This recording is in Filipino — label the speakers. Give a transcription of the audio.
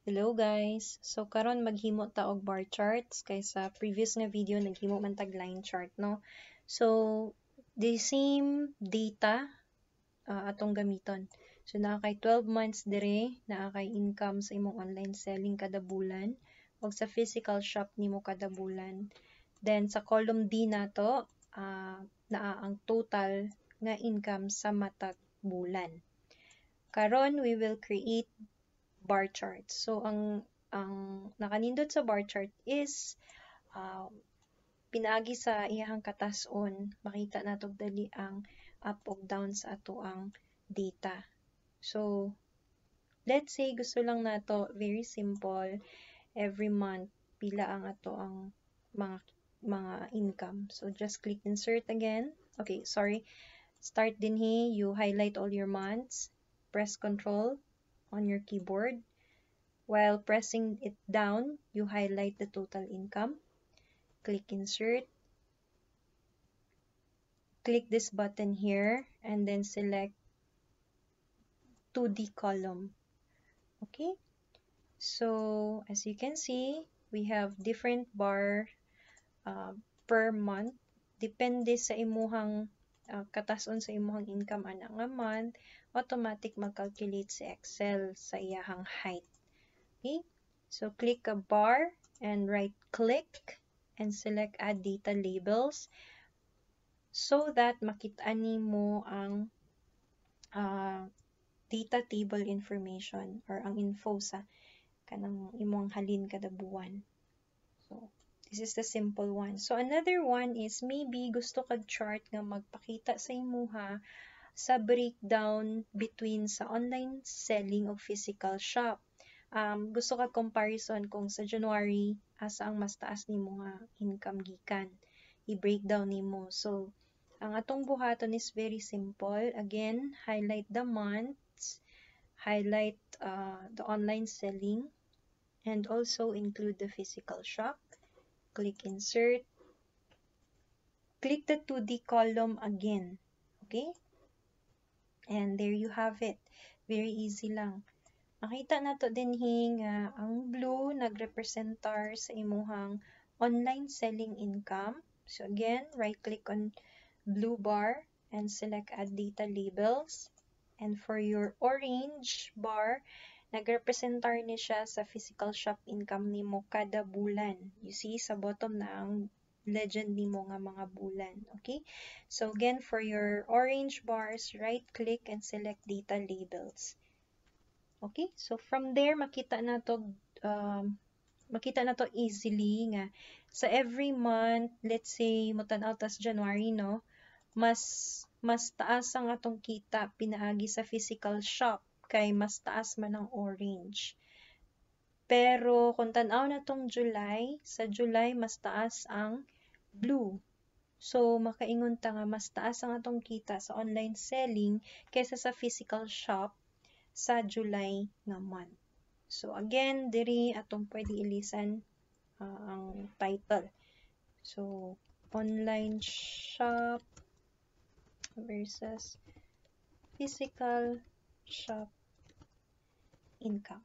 Speaker 1: Hello guys! So karon maghimo ta og bar charts kay sa previous nga video naghimo man tag line chart no. So the same data atong gamiton. So naa kay 12 months dire, naa kay income sa imong online selling kada bulan ug sa physical shop nimo kada bulan. Then sa column D nato naa ang total nga income sa matag bulan. Karon we will create bar chart. So ang nakanindot sa bar chart is pinaagi sa iyahang katas-on, makita nato dali ang up ug down sa ato ang data. So let's say gusto lang nato very simple, every month pila ang ato ang mga income. So just click insert again. Okay, sorry. Start dinhi, you highlight all your months, press control on your keyboard. While pressing it down, you highlight the total income. Click insert. Click this button here and then select 2D column. Okay? So as you can see, we have different bar per month. Depende sa imuhang katason sa imuhang income ana nga month, automatic mag-calculate sa Excel sa iyahang height. Okay, so click a bar and right click and select add data labels so that makita nimo ang data table information or ang info sa kanang imong halin kada buwan. So this is the simple one. So another one is maybe gusto kag chart nga magpakita sa imuha sa breakdown between sa online selling o physical shop. Gusto ka comparison kung sa January asa ang mas taas nimo nga income gikan, i-breakdown nimo. So ang atong buhaton is very simple. Again, highlight the months, highlight the online selling, and also include the physical shop. Click insert, click the 2D column again. Okay, and there you have it. Very easy lang. Makita nato dinhi nga ang blue nagrepresentar sa imuhang online selling income. So again, right click on blue bar and select add data labels. And for your orange bar, nagrepresentar ni siya sa physical shop income nimo kada bulan. You see sa bottom na ang legend nimo nga mga bulan. Okay? So again, for your orange bars, right click and select data labels. Okay, so from there makita na to easily nga sa every month, let's say mutan-aw tas January no, mas taas ang atong kita pinaagi sa physical shop kay mas taas man ang orange. Pero kung tan-aw na tong July, sa July mas taas ang blue. So makaingon ta nga mas taas ang atong kita sa online selling kaysa sa physical shop sa July nga month. So again, diri atong pwede ilisan ang title. So online shop versus physical shop income.